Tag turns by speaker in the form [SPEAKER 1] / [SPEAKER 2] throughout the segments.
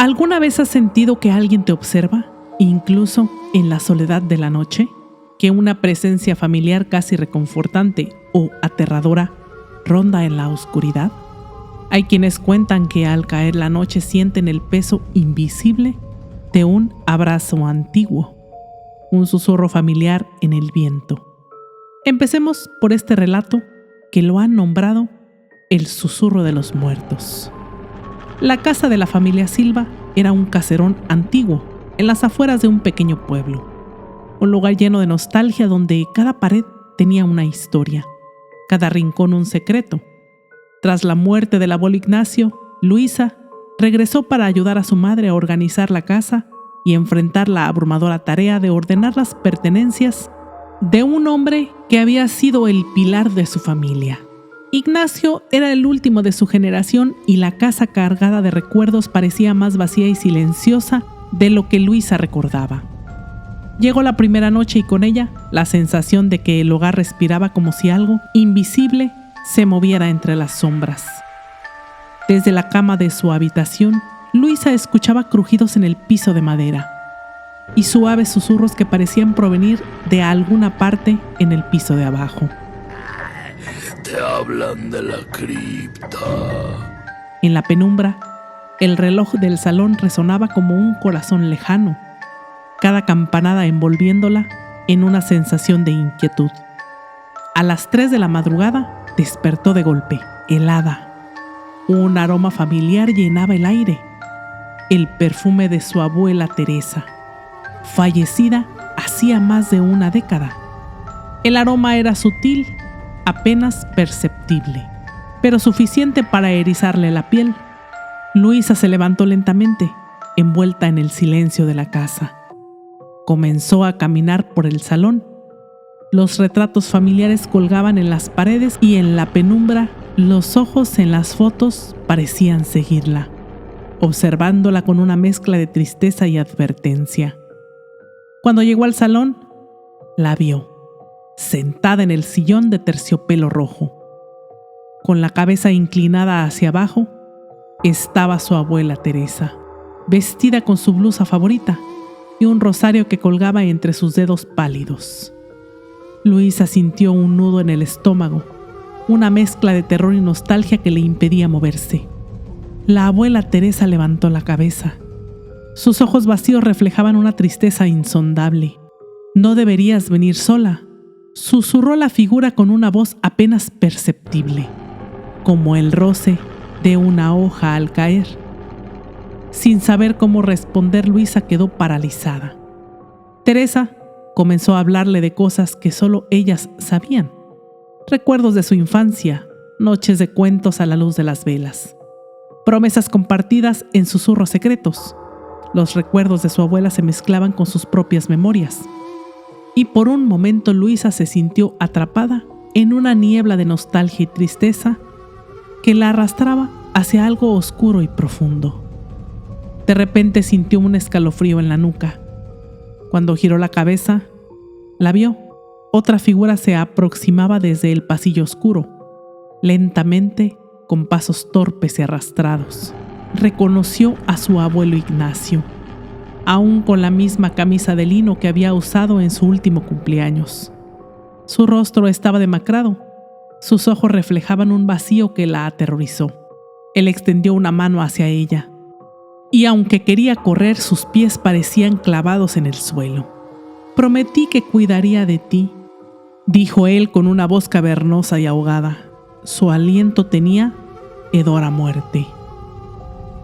[SPEAKER 1] ¿Alguna vez has sentido que alguien te observa, incluso en la soledad de la noche? ¿Que una presencia familiar casi reconfortante o aterradora ronda en la oscuridad? Hay quienes cuentan que al caer la noche sienten el peso invisible de un abrazo antiguo, un susurro familiar en el viento. Empecemos por este relato que lo han nombrado el susurro de los muertos. La casa de la familia Silva era un caserón antiguo en las afueras de un pequeño pueblo, un lugar lleno de nostalgia donde cada pared tenía una historia, cada rincón un secreto. Tras la muerte del abuelo Ignacio, Luisa regresó para ayudar a su madre a organizar la casa y enfrentar la abrumadora tarea de ordenar las pertenencias de un hombre que había sido el pilar de su familia. Ignacio era el último de su generación y la casa cargada de recuerdos parecía más vacía y silenciosa de lo que Luisa recordaba. Llegó la primera noche y con ella la sensación de que el hogar respiraba como si algo invisible se moviera entre las sombras. Desde la cama de su habitación, Luisa escuchaba crujidos en el piso de madera y suaves susurros que parecían provenir de alguna parte en el piso de abajo.
[SPEAKER 2] Te hablan de la cripta.
[SPEAKER 1] En la penumbra, el reloj del salón resonaba como un corazón lejano, cada campanada envolviéndola en una sensación de inquietud. A las 3 de la madrugada despertó de golpe, helada. Un aroma familiar llenaba el aire, el perfume de su abuela Teresa, fallecida hacía más de una década. El aroma era sutil, apenas perceptible, pero suficiente para erizarle la piel. Luisa se levantó lentamente, envuelta en el silencio de la casa. Comenzó a caminar por el salón. Los retratos familiares colgaban en las paredes y en la penumbra los ojos en las fotos parecían seguirla, observándola con una mezcla de tristeza y advertencia. Cuando llegó al salón, la vio, sentada en el sillón de terciopelo rojo. Con la cabeza inclinada hacia abajo, estaba su abuela Teresa, vestida con su blusa favorita y un rosario que colgaba entre sus dedos pálidos. Luisa sintió un nudo en el estómago, una mezcla de terror y nostalgia que le impedía moverse. La abuela Teresa levantó la cabeza. Sus ojos vacíos reflejaban una tristeza insondable. «No deberías venir sola», susurró la figura con una voz apenas perceptible, como el roce de una hoja al caer. Sin saber cómo responder, Luisa quedó paralizada. Teresa comenzó a hablarle de cosas que solo ellas sabían. Recuerdos de su infancia, noches de cuentos a la luz de las velas, promesas compartidas en susurros secretos. Los recuerdos de su abuela se mezclaban con sus propias memorias. Y por un momento Luisa se sintió atrapada en una niebla de nostalgia y tristeza que la arrastraba hacia algo oscuro y profundo. De repente sintió un escalofrío en la nuca. Cuando giró la cabeza, la vio. Otra figura se aproximaba desde el pasillo oscuro, lentamente, con pasos torpes y arrastrados. Reconoció a su abuelo Ignacio, aún con la misma camisa de lino que había usado en su último cumpleaños. Su rostro estaba demacrado, sus ojos reflejaban un vacío que la aterrorizó. Él extendió una mano hacia ella, y aunque quería correr, sus pies parecían clavados en el suelo. «Prometí que cuidaría de ti», dijo él con una voz cavernosa y ahogada. Su aliento tenía hedor a muerte.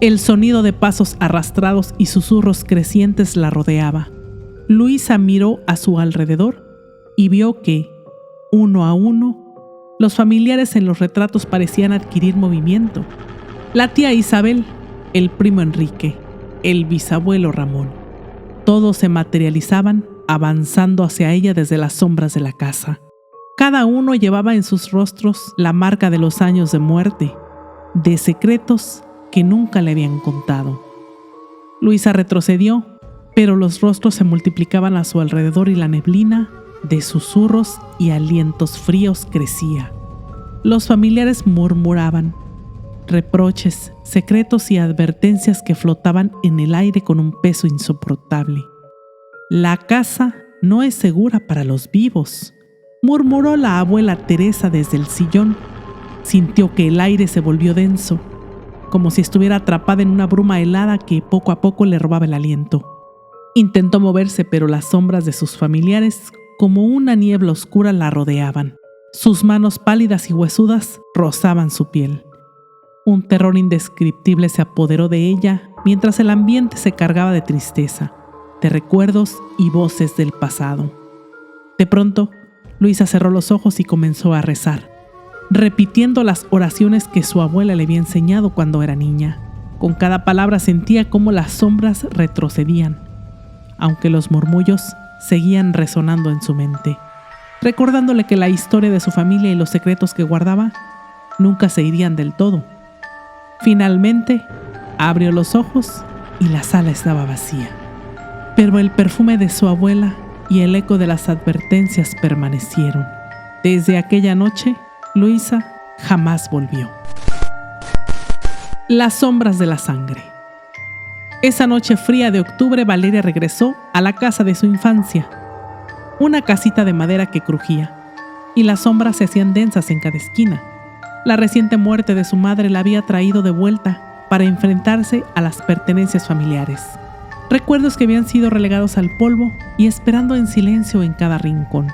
[SPEAKER 1] El sonido de pasos arrastrados y susurros crecientes la rodeaba. Luisa miró a su alrededor y vio que, uno a uno, los familiares en los retratos parecían adquirir movimiento. La tía Isabel, el primo Enrique, el bisabuelo Ramón. Todos se materializaban avanzando hacia ella desde las sombras de la casa. Cada uno llevaba en sus rostros la marca de los años de muerte, de secretos que nunca le habían contado. Luisa retrocedió, pero los rostros se multiplicaban a su alrededor y la neblina de susurros y alientos fríos crecía. Los familiares murmuraban, reproches, secretos y advertencias que flotaban en el aire con un peso insoportable. «La casa no es segura para los vivos», murmuró la abuela Teresa desde el sillón. Sintió que el aire se volvió denso, como si estuviera atrapada en una bruma helada que poco a poco le robaba el aliento. Intentó moverse, pero las sombras de sus familiares, como una niebla oscura, la rodeaban. Sus manos pálidas y huesudas rozaban su piel. Un terror indescriptible se apoderó de ella mientras el ambiente se cargaba de tristeza, de recuerdos y voces del pasado. De pronto, Luisa cerró los ojos y comenzó a rezar, repitiendo las oraciones que su abuela le había enseñado cuando era niña. Con cada palabra sentía cómo las sombras retrocedían, aunque los murmullos seguían resonando en su mente, recordándole que la historia de su familia y los secretos que guardaba nunca se irían del todo. Finalmente, abrió los ojos y la sala estaba vacía, pero el perfume de su abuela y el eco de las advertencias permanecieron. Desde aquella noche, Luisa jamás volvió. Las sombras de la sangre. Esa noche fría de octubre, Valeria regresó a la casa de su infancia, una casita de madera que crujía, y las sombras se hacían densas en cada esquina. La reciente muerte de su madre la había traído de vuelta para enfrentarse a las pertenencias familiares. Recuerdos que habían sido relegados al polvo y esperando en silencio en cada rincón.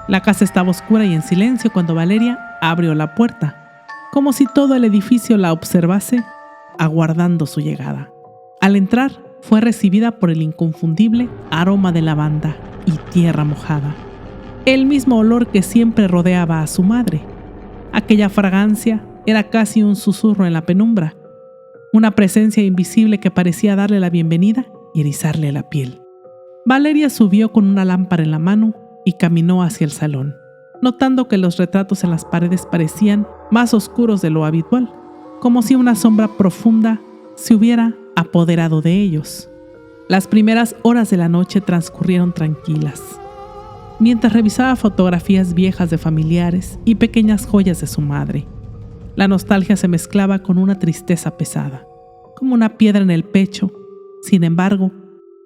[SPEAKER 1] La casa estaba oscura y en silencio cuando Valeria abrió la puerta, como si todo el edificio la observase, aguardando su llegada. Al entrar, fue recibida por el inconfundible aroma de lavanda y tierra mojada, el mismo olor que siempre rodeaba a su madre. Aquella fragancia era casi un susurro en la penumbra, una presencia invisible que parecía darle la bienvenida y erizarle la piel. Valeria subió con una lámpara en la mano y caminó hacia el salón, notando que los retratos en las paredes parecían más oscuros de lo habitual, como si una sombra profunda se hubiera apoderado de ellos. Las primeras horas de la noche transcurrieron tranquilas, mientras revisaba fotografías viejas de familiares y pequeñas joyas de su madre. La nostalgia se mezclaba con una tristeza pesada, como una piedra en el pecho. Sin embargo,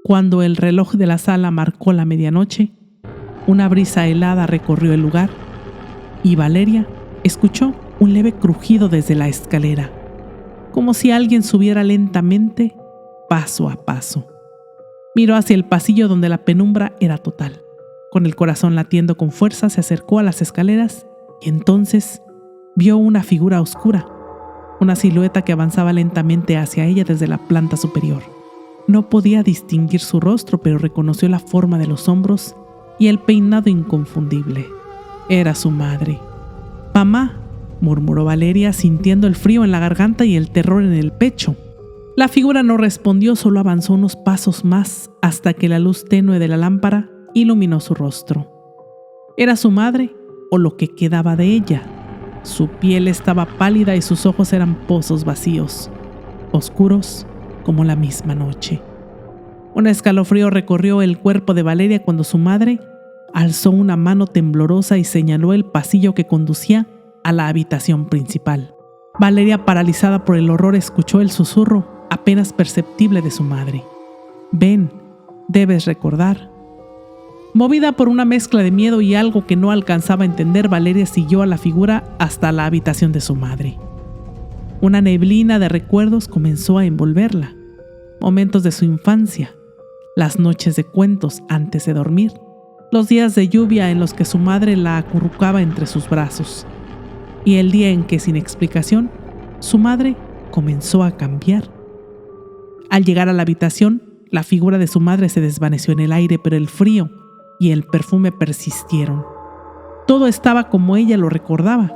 [SPEAKER 1] cuando el reloj de la sala marcó la medianoche, una brisa helada recorrió el lugar y Valeria escuchó un leve crujido desde la escalera, como si alguien subiera lentamente, paso a paso. Miró hacia el pasillo donde la penumbra era total. Con el corazón latiendo con fuerza, se acercó a las escaleras y entonces vio una figura oscura, una silueta que avanzaba lentamente hacia ella desde la planta superior. No podía distinguir su rostro, pero reconoció la forma de los hombros y el peinado inconfundible. Era su madre. «Mamá», murmuró Valeria, sintiendo el frío en la garganta y el terror en el pecho. La figura no respondió, solo avanzó unos pasos más hasta que la luz tenue de la lámpara iluminó su rostro. Era su madre, o lo que quedaba de ella. Su piel estaba pálida y sus ojos eran pozos vacíos, oscuros como la misma noche. Un escalofrío recorrió el cuerpo de Valeria cuando su madre alzó una mano temblorosa y señaló el pasillo que conducía a la habitación principal. Valeria, paralizada por el horror, escuchó el susurro apenas perceptible de su madre. «Ven, debes recordar». Movida por una mezcla de miedo y algo que no alcanzaba a entender, Valeria siguió a la figura hasta la habitación de su madre. Una neblina de recuerdos comenzó a envolverla. Momentos de su infancia, las noches de cuentos antes de dormir, los días de lluvia en los que su madre la acurrucaba entre sus brazos, y el día en que, sin explicación, su madre comenzó a cambiar. Al llegar a la habitación, la figura de su madre se desvaneció en el aire, pero el frío y el perfume persistieron. Todo estaba como ella lo recordaba,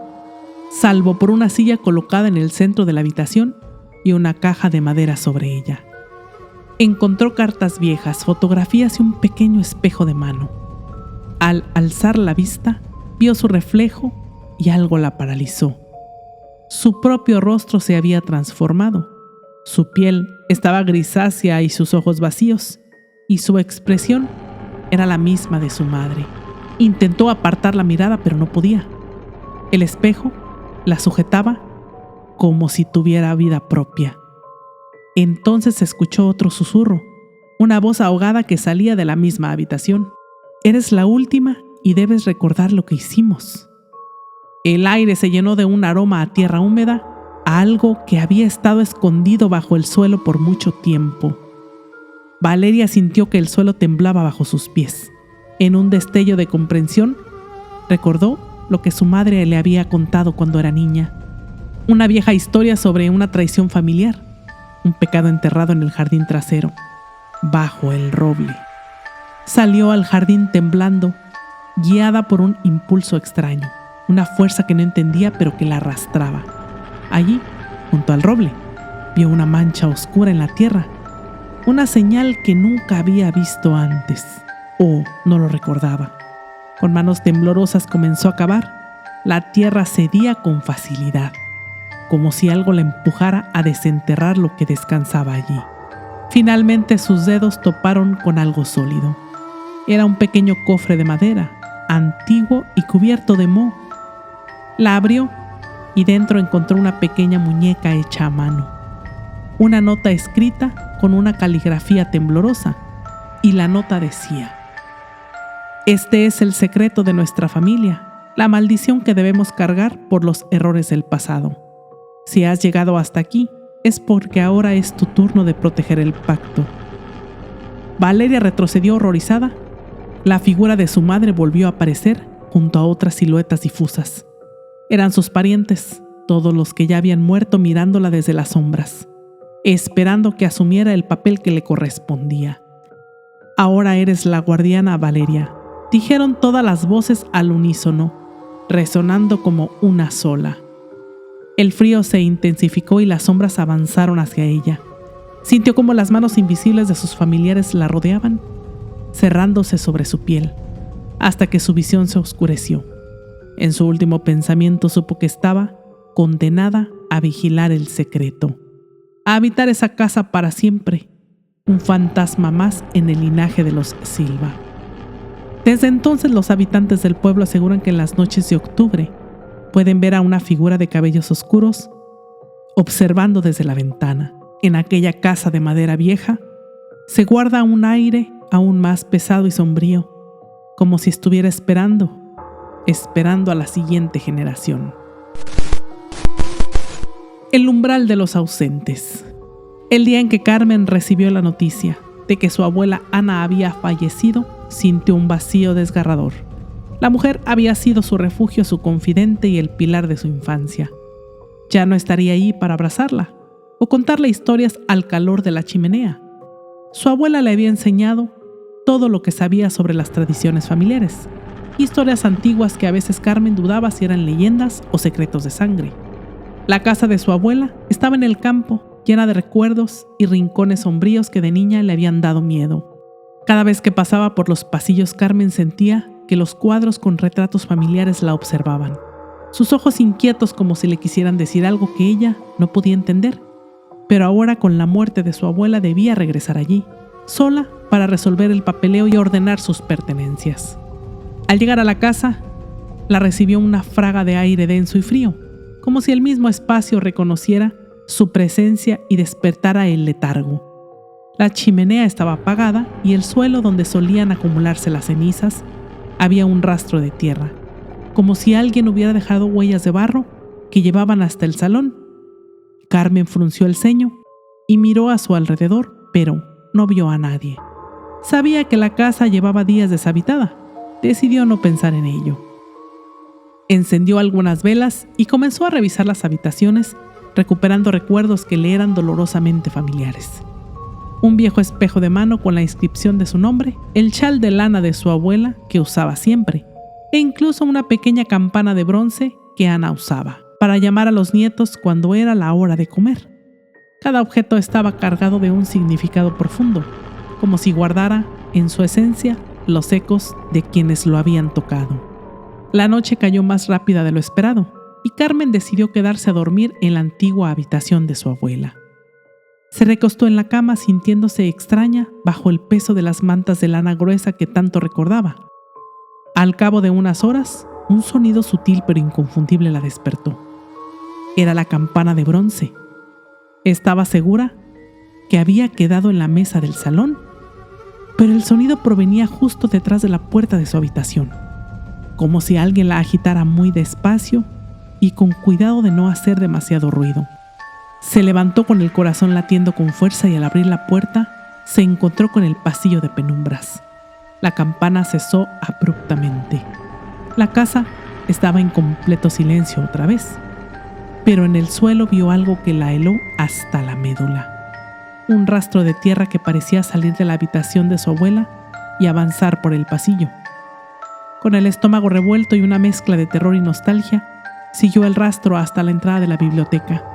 [SPEAKER 1] salvo por una silla colocada en el centro de la habitación y una caja de madera sobre ella. Encontró cartas viejas, fotografías y un pequeño espejo de mano. Al alzar la vista, vio su reflejo y algo la paralizó. Su propio rostro se había transformado. Su piel estaba grisácea y sus ojos vacíos, y su expresión era la misma de su madre. Intentó apartar la mirada, pero no podía. El espejo la sujetaba como si tuviera vida propia. Entonces se escuchó otro susurro, una voz ahogada que salía de la misma habitación. «Eres la última y debes recordar lo que hicimos». El aire se llenó de un aroma a tierra húmeda, a algo que había estado escondido bajo el suelo por mucho tiempo. Valeria sintió que el suelo temblaba bajo sus pies. En un destello de comprensión, recordó lo que su madre le había contado cuando era niña. Una vieja historia sobre una traición familiar, un pecado enterrado en el jardín trasero, bajo el roble. Salió al jardín temblando, guiada por un impulso extraño, una fuerza que no entendía pero que la arrastraba. Allí, junto al roble, vio una mancha oscura en la tierra, una señal que nunca había visto antes, o no lo recordaba. Con manos temblorosas comenzó a cavar. La tierra cedía con facilidad, como si algo la empujara a desenterrar lo que descansaba allí. Finalmente sus dedos toparon con algo sólido. Era un pequeño cofre de madera, antiguo y cubierto de moho. La abrió y dentro encontró una pequeña muñeca hecha a mano. Una nota escrita con una caligrafía temblorosa, y la nota decía: «Este es el secreto de nuestra familia, la maldición que debemos cargar por los errores del pasado. Si has llegado hasta aquí, es porque ahora es tu turno de proteger el pacto». Valeria retrocedió horrorizada. La figura de su madre volvió a aparecer junto a otras siluetas difusas. Eran sus parientes, todos los que ya habían muerto, mirándola desde las sombras, esperando que asumiera el papel que le correspondía. «Ahora eres la guardiana, Valeria», dijeron todas las voces al unísono, resonando como una sola. El frío se intensificó y las sombras avanzaron hacia ella. Sintió como las manos invisibles de sus familiares la rodeaban, cerrándose sobre su piel, hasta que su visión se oscureció. En su último pensamiento supo que estaba condenada a vigilar el secreto, a habitar esa casa para siempre, un fantasma más en el linaje de los Silva. Desde entonces los habitantes del pueblo aseguran que en las noches de octubre pueden ver a una figura de cabellos oscuros observando desde la ventana. En aquella casa de madera vieja se guarda un aire aún más pesado y sombrío, como si estuviera esperando a la siguiente generación. El umbral de los ausentes. El día en que Carmen recibió la noticia de que su abuela Ana había fallecido, sintió un vacío desgarrador. La mujer había sido su refugio, su confidente y el pilar de su infancia. Ya no estaría ahí para abrazarla o contarle historias al calor de la chimenea. Su abuela le había enseñado todo lo que sabía sobre las tradiciones familiares, historias antiguas que a veces Carmen dudaba si eran leyendas o secretos de sangre. La casa de su abuela estaba en el campo, llena de recuerdos y rincones sombríos que de niña le habían dado miedo. Cada vez que pasaba por los pasillos, Carmen sentía que los cuadros con retratos familiares la observaban, sus ojos inquietos como si le quisieran decir algo que ella no podía entender. Pero ahora, con la muerte de su abuela, debía regresar allí, sola, para resolver el papeleo y ordenar sus pertenencias. Al llegar a la casa, la recibió una fraga de aire denso y frío, como si el mismo espacio reconociera su presencia y despertara el letargo. La chimenea estaba apagada y el suelo donde solían acumularse las cenizas había un rastro de tierra, como si alguien hubiera dejado huellas de barro que llevaban hasta el salón. Carmen frunció el ceño y miró a su alrededor, pero no vio a nadie. Sabía que la casa llevaba días deshabitada. Decidió no pensar en ello. Encendió algunas velas y comenzó a revisar las habitaciones, recuperando recuerdos que le eran dolorosamente familiares. Un viejo espejo de mano con la inscripción de su nombre, el chal de lana de su abuela que usaba siempre, e incluso una pequeña campana de bronce que Ana usaba para llamar a los nietos cuando era la hora de comer. Cada objeto estaba cargado de un significado profundo, como si guardara en su esencia los ecos de quienes lo habían tocado. La noche cayó más rápida de lo esperado y Carmen decidió quedarse a dormir en la antigua habitación de su abuela. Se recostó en la cama sintiéndose extraña bajo el peso de las mantas de lana gruesa que tanto recordaba. Al cabo de unas horas, un sonido sutil pero inconfundible la despertó. era la campana de bronce. Estaba segura que había quedado en la mesa del salón, pero el sonido provenía justo detrás de la puerta de su habitación, como si alguien la agitara muy despacio y con cuidado de no hacer demasiado ruido. Se levantó con el corazón latiendo con fuerza y al abrir la puerta se encontró con el pasillo de penumbras. La campana cesó abruptamente. La casa estaba en completo silencio otra vez, pero en el suelo vio algo que la heló hasta la médula. Un rastro de tierra que parecía salir de la habitación de su abuela y avanzar por el pasillo. Con el estómago revuelto y una mezcla de terror y nostalgia, siguió el rastro hasta la entrada de la biblioteca,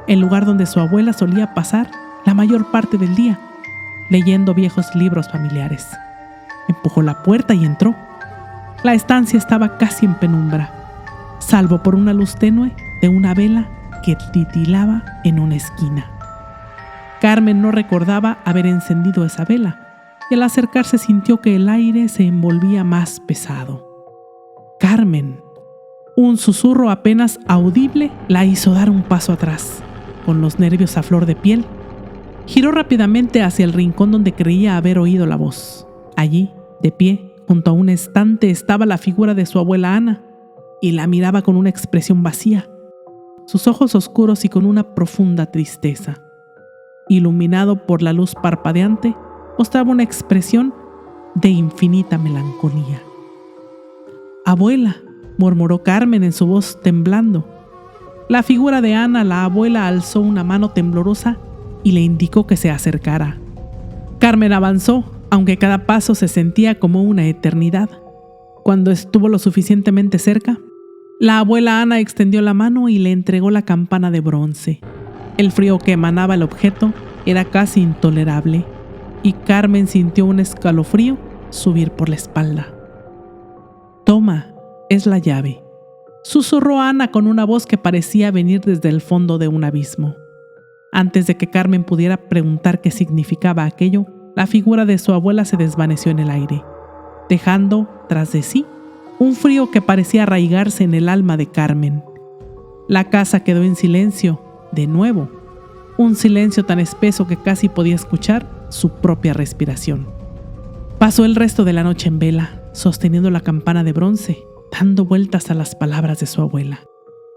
[SPEAKER 1] el lugar donde su abuela solía pasar la mayor parte del día, leyendo viejos libros familiares. Empujó la puerta y entró. La estancia estaba casi en penumbra, salvo por una luz tenue de una vela que titilaba en una esquina. Carmen no recordaba haber encendido esa vela, y al acercarse sintió que el aire se envolvía más pesado. ¡Carmen! Un susurro apenas audible la hizo dar un paso atrás. Con los nervios a flor de piel, giró rápidamente hacia el rincón donde creía haber oído la voz. Allí, de pie, junto a un estante, estaba la figura de su abuela Ana, y la miraba con una expresión vacía, sus ojos oscuros y con una profunda tristeza. Iluminado por la luz parpadeante, mostraba una expresión de infinita melancolía. «Abuela», murmuró Carmen en su voz temblando. La figura de Ana, la abuela, alzó una mano temblorosa y le indicó que se acercara. Carmen avanzó, aunque cada paso se sentía como una eternidad. Cuando estuvo lo suficientemente cerca, la abuela Ana extendió la mano y le entregó la campana de bronce. El frío que emanaba el objeto era casi intolerable, y Carmen sintió un escalofrío subir por la espalda. «Toma, es la llave», susurró Ana con una voz que parecía venir desde el fondo de un abismo. Antes de que Carmen pudiera preguntar qué significaba aquello, la figura de su abuela se desvaneció en el aire, dejando tras de sí un frío que parecía arraigarse en el alma de Carmen. La casa quedó en silencio, de nuevo, un silencio tan espeso que casi podía escuchar su propia respiración. Pasó el resto de la noche en vela, sosteniendo la campana de bronce, dando vueltas a las palabras de su abuela.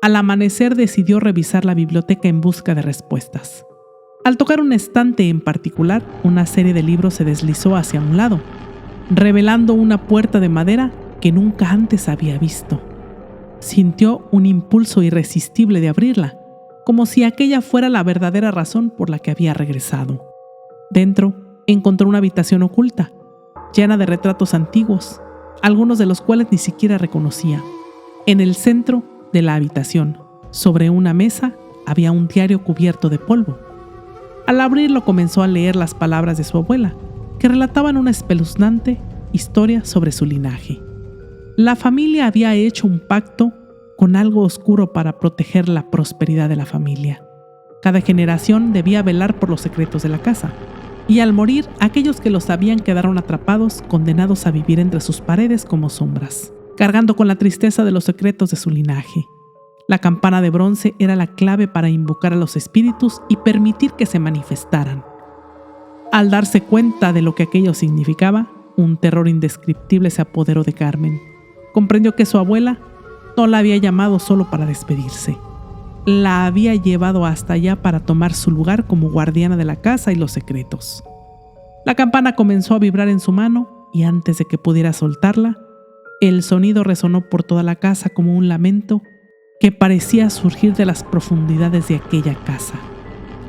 [SPEAKER 1] Al amanecer decidió revisar la biblioteca en busca de respuestas. Al tocar un estante en particular, una serie de libros se deslizó hacia un lado, revelando una puerta de madera que nunca antes había visto. Sintió un impulso irresistible de abrirla, como si aquella fuera la verdadera razón por la que había regresado. Dentro encontró una habitación oculta, llena de retratos antiguos, algunos de los cuales ni siquiera reconocía. En el centro de la habitación, sobre una mesa, había un diario cubierto de polvo. Al abrirlo comenzó a leer las palabras de su abuela, que relataban una espeluznante historia sobre su linaje. La familia había hecho un pacto con algo oscuro para proteger la prosperidad de la familia. Cada generación debía velar por los secretos de la casa, y al morir, aquellos que lo sabían quedaron atrapados, condenados a vivir entre sus paredes como sombras, cargando con la tristeza de los secretos de su linaje. La campana de bronce era la clave para invocar a los espíritus y permitir que se manifestaran. Al darse cuenta de lo que aquello significaba, un terror indescriptible se apoderó de Carmen. Comprendió que su abuela no la había llamado solo para despedirse. La había llevado hasta allá para tomar su lugar como guardiana de la casa y los secretos. La campana comenzó a vibrar en su mano y antes de que pudiera soltarla, el sonido resonó por toda la casa como un lamento que parecía surgir de las profundidades de aquella casa.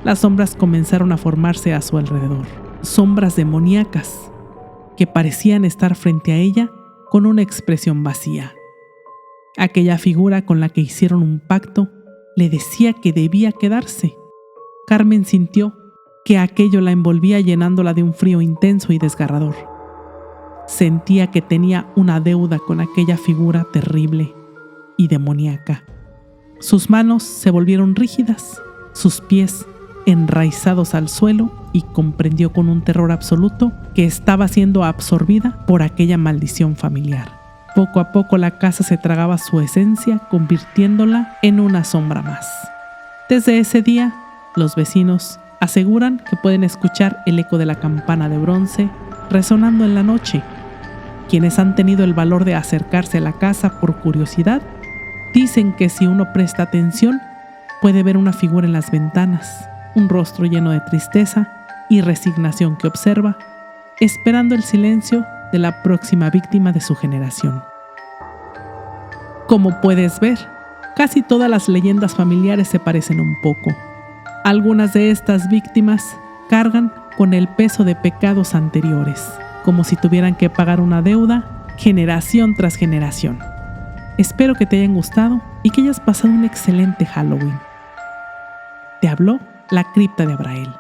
[SPEAKER 1] Las sombras comenzaron a formarse a su alrededor, sombras demoníacas que parecían estar frente a ella con una expresión vacía. Aquella figura con la que hicieron un pacto le decía que debía quedarse. Carmen sintió que aquello la envolvía llenándola de un frío intenso y desgarrador. Sentía que tenía una deuda con aquella figura terrible y demoníaca. Sus manos se volvieron rígidas, sus pies enraizados al suelo, y comprendió con un terror absoluto que estaba siendo absorbida por aquella maldición familiar. Poco a poco la casa se tragaba su esencia, convirtiéndola en una sombra más. Desde ese día, los vecinos aseguran que pueden escuchar el eco de la campana de bronce resonando en la noche. Quienes han tenido el valor de acercarse a la casa por curiosidad, dicen que si uno presta atención, puede ver una figura en las ventanas, un rostro lleno de tristeza y resignación que observa, esperando el silencio de la próxima víctima de su generación. Como puedes ver, casi todas las leyendas familiares se parecen un poco. Algunas de estas víctimas cargan con el peso de pecados anteriores, como si tuvieran que pagar una deuda generación tras generación. Espero que te hayan gustado y que hayas pasado un excelente Halloween. Te habló la cripta de Abrael.